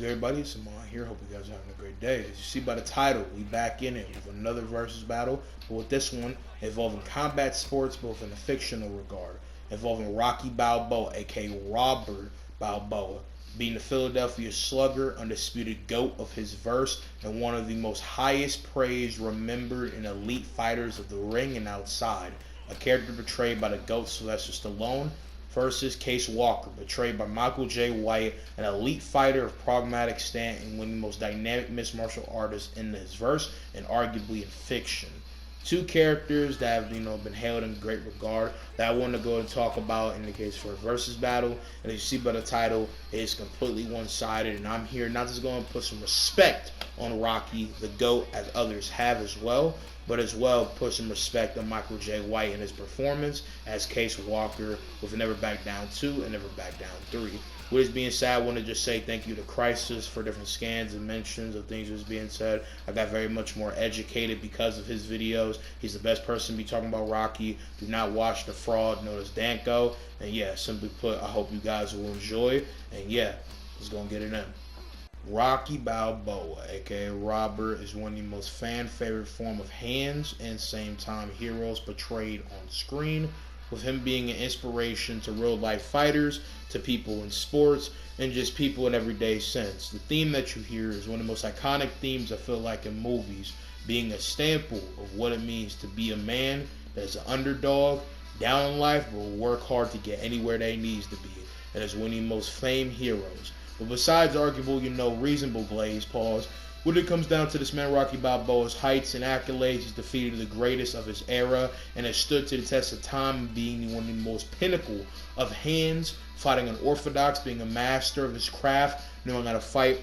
good, everybody? It's Amon here. Hope you guys are having a great day. As you see by the title, we back in it with another versus battle, but with this one involving combat sports, both in a fictional regard, involving Rocky Balboa, aka Robert Balboa, being the Philadelphia Slugger, undisputed GOAT of his verse, and one of the most highest praised, remembered, and elite fighters of the ring and outside. A character portrayed by the GOAT Sylvester Stallone, versus Case Walker, portrayed by Michael J. White, an elite fighter of pragmatic stand and one of the most dynamic mixed martial artists in his verse and arguably in fiction. Two characters that have been hailed in great regard that I want to go and talk about in the case for a versus battle. And as you see by the title, it is completely one-sided, and I'm here not just going to put some respect on Rocky, the GOAT, as others have as well, but as well put some respect on Michael J. White and his performance as Case Walker with Never Back Down 2 and Never Back Down 3. With this being said, I want to just say thank you to Crisis for different scans and mentions of things that was being said. I got very much more educated because of his videos. He's the best person to be talking about Rocky. Do not watch The Fraud, known as Danko. And yeah, simply put, I hope you guys will enjoy. And yeah, let's go and get it in. Rocky Balboa, aka Robert, is one of the most fan-favorite form of hands and same time heroes portrayed on screen, with him being an inspiration to real-life fighters, to people in sports, and just people in everyday sense. The theme that you hear is one of the most iconic themes I feel like in movies, being a sample of what it means to be a man that's an underdog, down in life, but will work hard to get anywhere that he needs to be, and is one of the most famed heroes. But besides arguable, reasonable glaze, pause, when it comes down to this man Rocky Balboa's heights and accolades, he's defeated the greatest of his era and has stood to the test of time, being one of the most pinnacle of hands, fighting unorthodox, being a master of his craft, knowing how to fight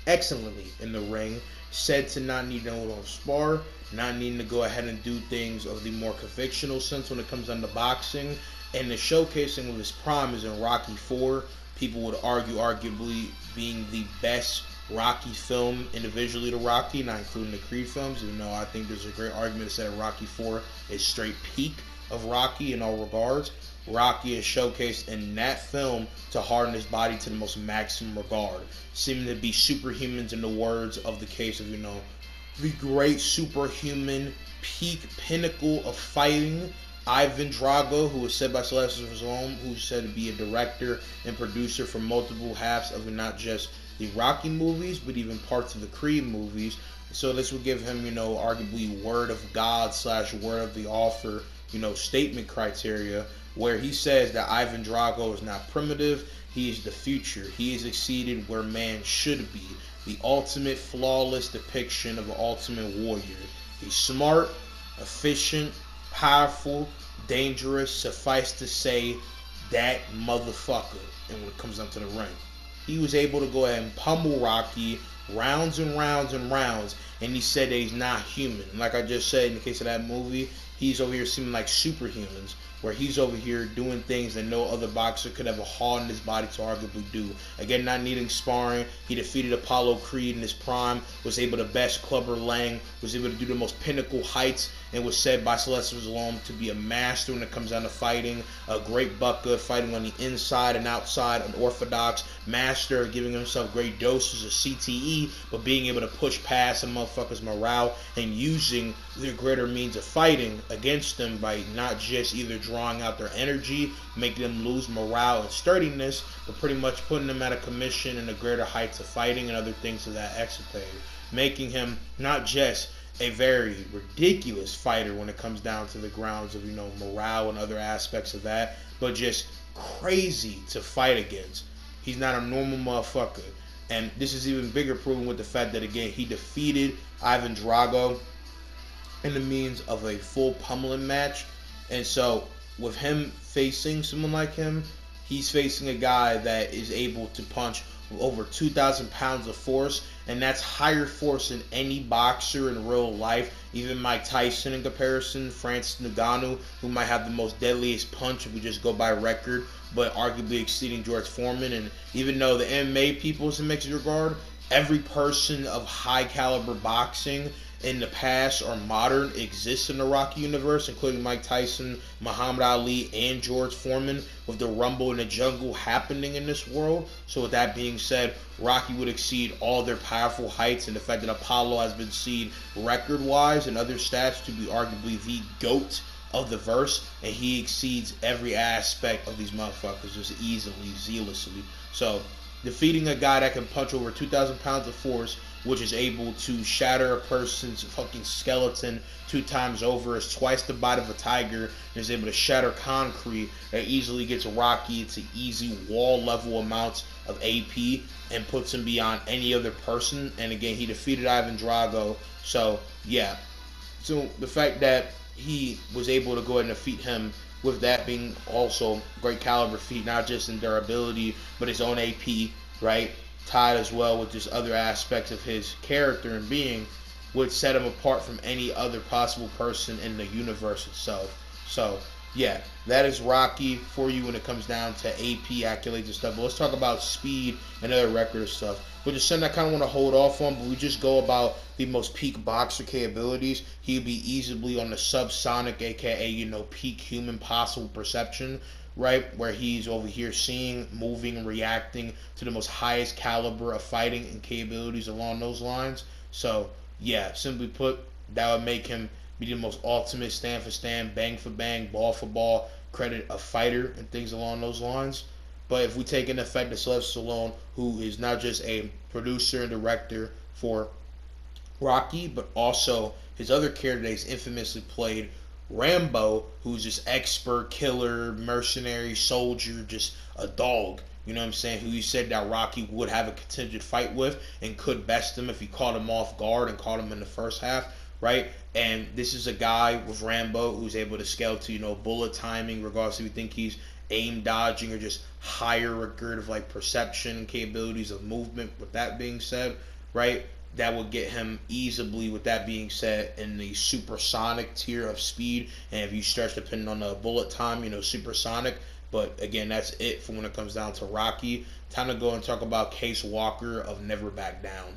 excellently in the ring, said to not need to spar, not needing to go ahead and do things of the more convictional sense when it comes down to boxing, and the showcasing of his prime is in Rocky 4. People would argue, arguably, being the best Rocky film individually to Rocky, not including the Creed films, even though I think there's a great argument to say that Rocky 4 is straight peak of Rocky in all regards. Rocky is showcased in that film to harden his body to the most maximum regard, seeming to be superhumans in the words of the case of, the great superhuman peak pinnacle of fighting, Ivan Drago, who was said by Sylvester Stallone, who's said to be a director and producer for multiple halves of not just the Rocky movies, but even parts of the Creed movies. So this would give him, arguably word of God / word of the author, statement criteria, where he says that Ivan Drago is not primitive, he is the future. He is exceeded where man should be, the ultimate flawless depiction of an ultimate warrior. He's smart, efficient, powerful, dangerous, suffice to say, that motherfucker. And when it comes down to the ring, he was able to go ahead and pummel Rocky rounds and rounds and rounds, and he said that he's not human. And like I just said, in the case of that movie, he's over here seeming like superhumans, where he's over here doing things that no other boxer could ever harden his body to arguably do. Again, not needing sparring, he defeated Apollo Creed in his prime, was able to best Clubber Lang, was able to do the most pinnacle heights, and was said by Sylvester Stallone to be a master when it comes down to fighting, a great bucker, fighting on the inside and outside, unorthodox, master of giving himself great doses of CTE, but being able to push past a motherfucker's morale and using their greater means of fighting against them by not just either drawing out their energy, making them lose morale and sturdiness, but pretty much putting them at a commission and a greater heights of fighting and other things of that escapade, making him not just a very ridiculous fighter when it comes down to the grounds of morale and other aspects of that, but just crazy to fight against. He's not a normal motherfucker, and this is even bigger proven with the fact that again he defeated Ivan Drago in the means of a full pummeling match. And so with him facing someone like him, he's facing a guy that is able to punch over 2,000 pounds of force, and that's higher force than any boxer in real life. Even Mike Tyson in comparison, Francis Ngannou, who might have the most deadliest punch if we just go by record, but arguably exceeding George Foreman. And even though the MMA people is in mixed regard, every person of high caliber boxing in the past or modern exist in the Rocky universe, including Mike Tyson, Muhammad Ali, and George Foreman, with the Rumble in the Jungle happening in this world. So with that being said, Rocky would exceed all their powerful heights, and the fact that Apollo has been seen record-wise and other stats to be arguably the GOAT of the verse, and he exceeds every aspect of these motherfuckers just easily, zealously. So defeating a guy that can punch over 2,000 pounds of force, which is able to shatter a person's fucking skeleton 2 times over, is twice the bite of a tiger, and is able to shatter concrete, that easily gets Rocky to easy wall level amounts of AP and puts him beyond any other person. And again, he defeated Ivan Drago. So yeah, so the fact that he was able to go ahead and defeat him, with that being also great caliber feat, not just in durability, but his own AP, right? Tied as well with just other aspects of his character and being, would set him apart from any other possible person in the universe itself. So, yeah, that is Rocky for you when it comes down to AP accolades and stuff. But let's talk about speed and other record stuff. But just something I kind of want to hold off on, but we just go about the most peak boxer capabilities. He'd be easily on the subsonic, aka, peak human possible perception, right? Where he's over here seeing, moving, reacting to the most highest caliber of fighting and capabilities along those lines. So, yeah, simply put, that would make him be the most ultimate stand for stand, bang for bang, ball for ball, credit a fighter and things along those lines. But if we take into effect that Sylvester Stallone, who is not just a producer and director for Rocky, but also his other character that he's infamously played, Rambo, who's just expert killer, mercenary, soldier, just a dog. You know what I'm saying? Who you said that Rocky would have a contingent fight with and could best him if he caught him off guard and caught him in the first half, right? And this is a guy with Rambo who's able to scale to, bullet timing, regardless if you think he's aim dodging or just higher regard of like perception and capabilities of movement. With that being said, right, that would get him easily, with that being said, in the supersonic tier of speed. And if you stretch depending on the bullet time, supersonic. But again, that's it for when it comes down to Rocky. Time to go and talk about Case Walker of Never Back Down.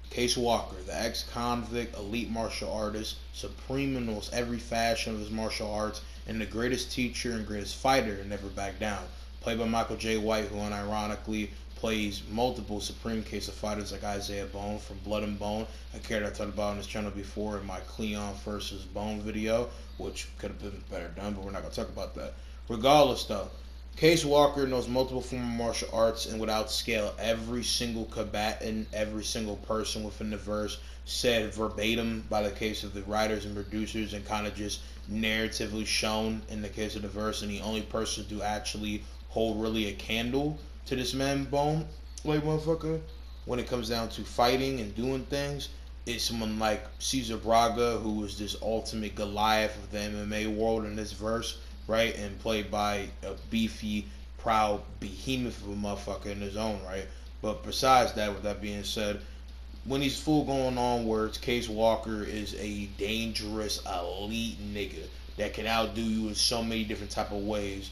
Case Walker, the ex-convict, elite martial artist, supreme in almost every fashion of his martial arts, and the greatest teacher and greatest fighter to never back down. Played by Michael J. White, who unironically plays multiple supreme case of fighters like Isaiah Bone from Blood and Bone, a character I talked about on this channel before in my Cleon versus Bone video, which could have been better done, but we're not going to talk about that. Regardless, though, Case Walker knows multiple forms of martial arts and would outscale every single combatant, every single person within the verse, said verbatim by the case of the writers and producers, and kind of just narratively shown in the case of the verse. And the only person to actually hold really a candle to this man Bone, like motherfucker, when it comes down to fighting and doing things, is someone like Cesar Braga, who is this ultimate Goliath of the MMA world in this verse, right, and played by a beefy, proud behemoth of a motherfucker in his own right. But besides that, with that being said, when he's full going on words, Case Walker is a dangerous, elite nigga that can outdo you in so many different type of ways.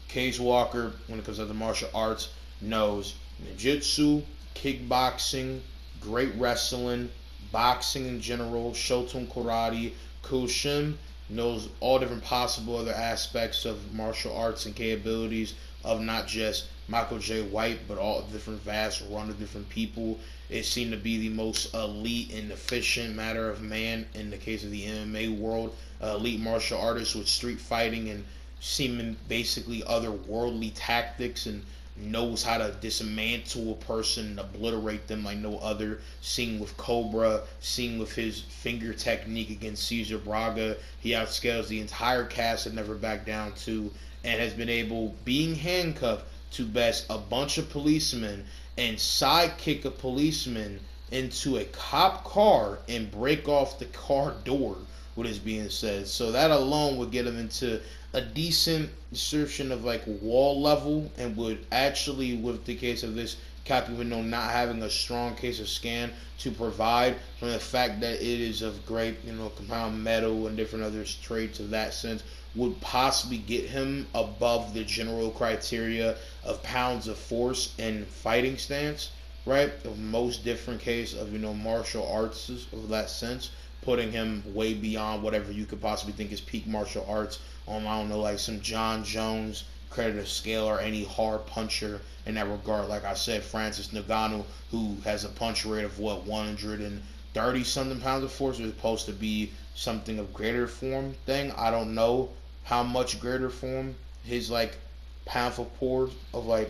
Case Walker, when it comes to the martial arts, knows ninjutsu, kickboxing, great wrestling, boxing in general, Shoten karate, Kushin, knows all different possible other aspects of martial arts and capabilities of not just Michael J. White, but all different vast run of different people. It seemed to be the most elite and efficient matter of man in the case of the MMA world. Elite martial artist with street fighting and seeming basically otherworldly tactics, and knows how to dismantle a person and obliterate them like no other. Seen with Cobra, seen with his finger technique against Cesar Braga. He outscales the entire cast and Never Back Down too, and has been able, being handcuffed, to best a bunch of policemen and sidekick a policeman into a cop car and break off the car door, what is being said. So that alone would get him into a decent description of like wall level, and would actually, with the case of this Captain Window not having a strong case of scan to provide, from the fact that it is of great, compound metal and different other traits of that sense, would possibly get him above the general criteria of pounds of force and fighting stance, right? Of most different case of, martial arts of that sense. putting him way beyond whatever you could possibly think is peak martial arts. I don't know, like some John Jones, credit of scale, or any hard puncher in that regard. Like I said, Francis Ngannou, who has a punch rate of 130 something pounds of force, is supposed to be something of greater form thing. I don't know how much greater form his like pound for pound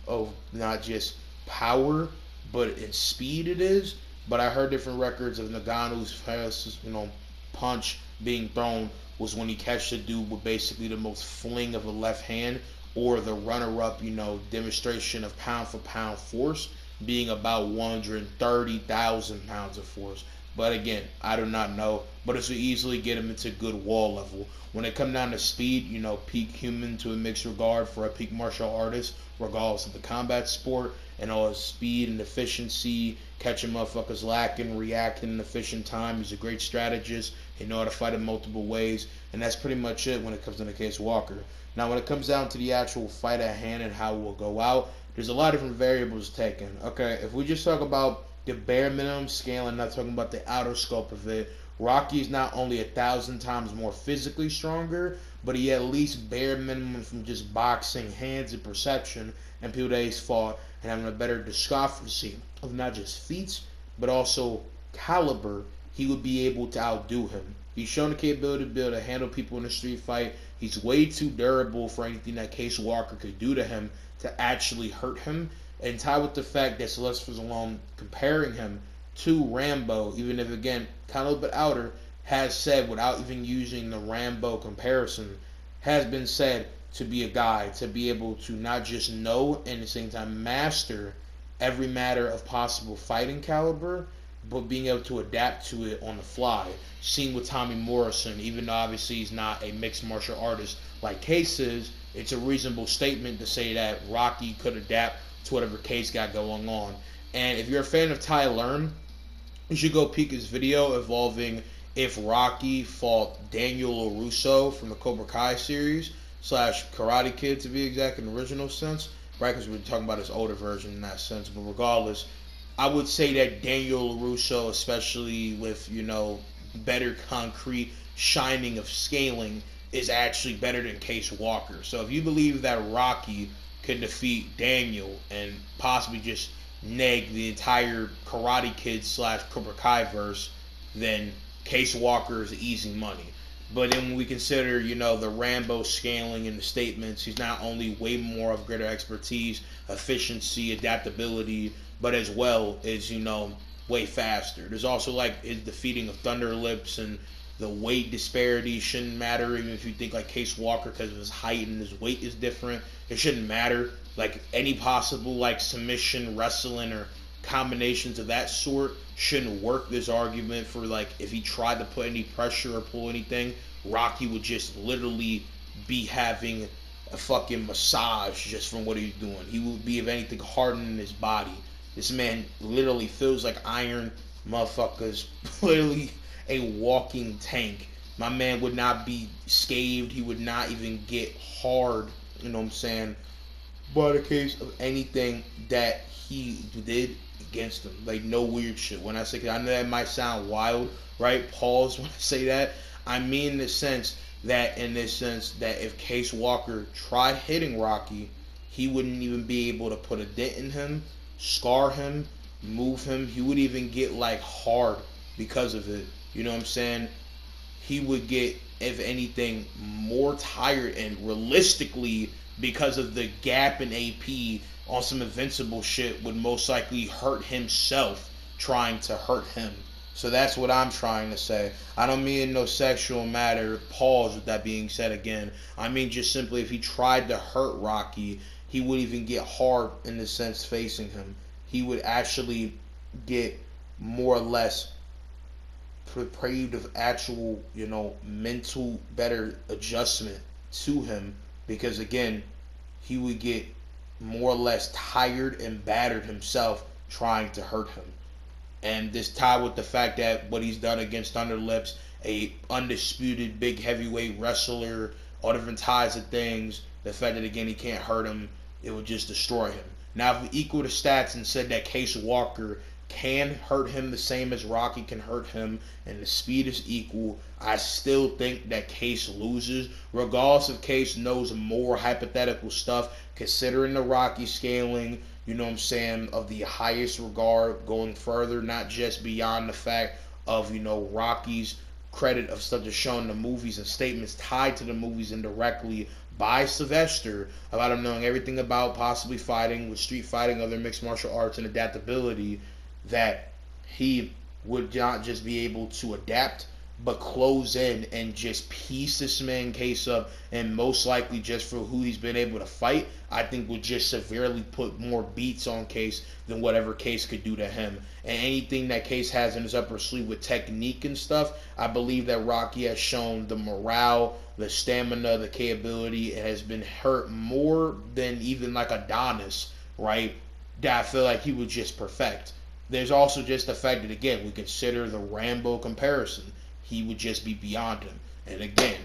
of not just power but in speed it is. But I heard different records of Ngannou's fastest, punch being thrown was when he catched a dude with basically the most fling of a left hand, or the runner-up, demonstration of pound for pound force being about 130,000 pounds of force. But again, I do not know. But it would easily get him into good wall level. When it comes down to speed, peak human to a mixed regard for a peak martial artist, regardless of the combat sport, and all his speed and efficiency, catching motherfuckers lacking, reacting in efficient time. He's a great strategist. He knows how to fight in multiple ways. And that's pretty much it when it comes to the Case Walker. Now, when it comes down to the actual fight at hand and how it will go out, there's a lot of different variables taken. Okay, if we just talk about the bare minimum scale and not talking about the outer scope of it, Rocky is not only 1,000 times more physically stronger, but he at least bare minimum from just boxing, hands, and perception, and people that he's fought, and having a better discography of not just feats, but also caliber, he would be able to outdo him. He's shown the capability to be able to handle people in a street fight. He's way too durable for anything that Case Walker could do to him to actually hurt him. And tied with the fact that Sylvester Stallone comparing him to Rambo, even if again kind of a bit outer, has said without even using the Rambo comparison, has been said to be a guy to be able to not just know and at the same time master every matter of possible fighting caliber, but being able to adapt to it on the fly. Seen with Tommy Morrison, even though obviously he's not a mixed martial artist like Case is, it's a reasonable statement to say that Rocky could adapt to whatever Case got going on. And if you're a fan of Ty Lerm, you should go peek his video involving if Rocky fought Daniel LaRusso from the Cobra Kai series / Karate Kid to be exact in the original sense, right? Because we're talking about his older version in that sense. But regardless, I would say that Daniel LaRusso, especially with, better concrete shining of scaling, is actually better than Case Walker. So if you believe that Rocky could defeat Daniel and possibly just neg the entire Karate Kid / Cobra Kai verse, then Case Walker is easy money. But then when we consider, the Rambo scaling and the statements, he's not only way more of greater expertise, efficiency, adaptability, but as well as, way faster. There's also his defeating of Thunder Lips, and the weight disparity shouldn't matter, even if you think like Case Walker, because of his height and his weight is different. It shouldn't matter. Like any possible submission, wrestling, or combinations of that sort shouldn't work this argument for if he tried to put any pressure or pull anything, Rocky would just literally be having a fucking massage just from what he's doing. He would be, if anything, hardening his body. This man literally feels like iron, motherfuckers. Literally a walking tank. My man would not be scathed. He would not even get hard, you know what I'm saying, by the case of anything that he did against him. No weird shit. When I say, I know that might sound wild, right? Pause when I say that. I mean in the sense that if Case Walker tried hitting Rocky, he wouldn't even be able to put a dent in him, scar him, move him. He would even get hard because of it. You know what I'm saying? He would get, if anything, more tired, and realistically, because of the gap in AP on some invincible shit, would most likely hurt himself trying to hurt him. So that's what I'm trying to say. I don't mean no sexual matter. Pause with that being said again. I mean just simply if he tried to hurt Rocky, he would even get hard in the sense facing him. He would actually get more or less deprived of actual, mental better adjustment to him, because again, he would get more or less tired and battered himself trying to hurt him. And this tied with the fact that what he's done against Thunder Lips, a undisputed big heavyweight wrestler, all different ties of things, the fact that again he can't hurt him, it would just destroy him. Now if we equal the stats and said that Case Walker can hurt him the same as Rocky can hurt him, and the speed is equal, I still think that Case loses. Regardless if Case knows more hypothetical stuff, considering the Rocky scaling, you know what I'm saying, of the highest regard, going further, not just beyond the fact of, you know, Rocky's credit of stuff that's shown in the movies and statements tied to the movies indirectly by Sylvester about him knowing everything about possibly fighting with street fighting, other mixed martial arts, and adaptability, that he would not just be able to adapt but close in and just piece this man Case up, and most likely just for who he's been able to fight, I think would just severely put more beats on Case than whatever Case could do to him. And anything that Case has in his upper sleeve with technique and stuff, I believe that Rocky has shown the morale, the stamina, the capability, and has been hurt more than even like Adonis, right? That I feel like he would just perfect. There's also just the fact that, again, we consider the Rambo comparison. He would just be beyond him. And again,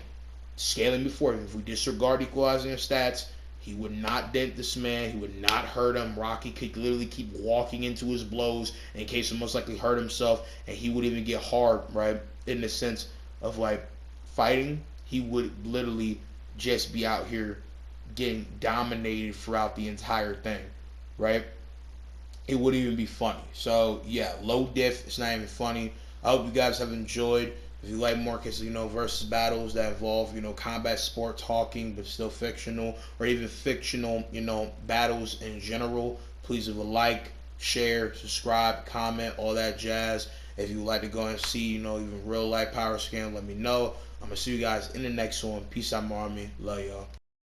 scaling before him, if we disregard equalizing his stats, he would not dent this man. He would not hurt him. Rocky could literally keep walking into his blows in case he most likely hurt himself, and he would even get hard, right? In the sense of like fighting, he would literally just be out here getting dominated throughout the entire thing, right? It wouldn't even be funny. So yeah, low diff. It's not even funny. I hope you guys have enjoyed. If you like more cases, you know, versus battles that involve, you know, combat sport talking but still fictional, or even fictional, you know, battles in general, please leave a like, share, subscribe, comment, all that jazz. If you would like to go and see, you know, even real life power scan, let me know. I'm gonna see you guys in the next one. Peace out, my army. Love y'all.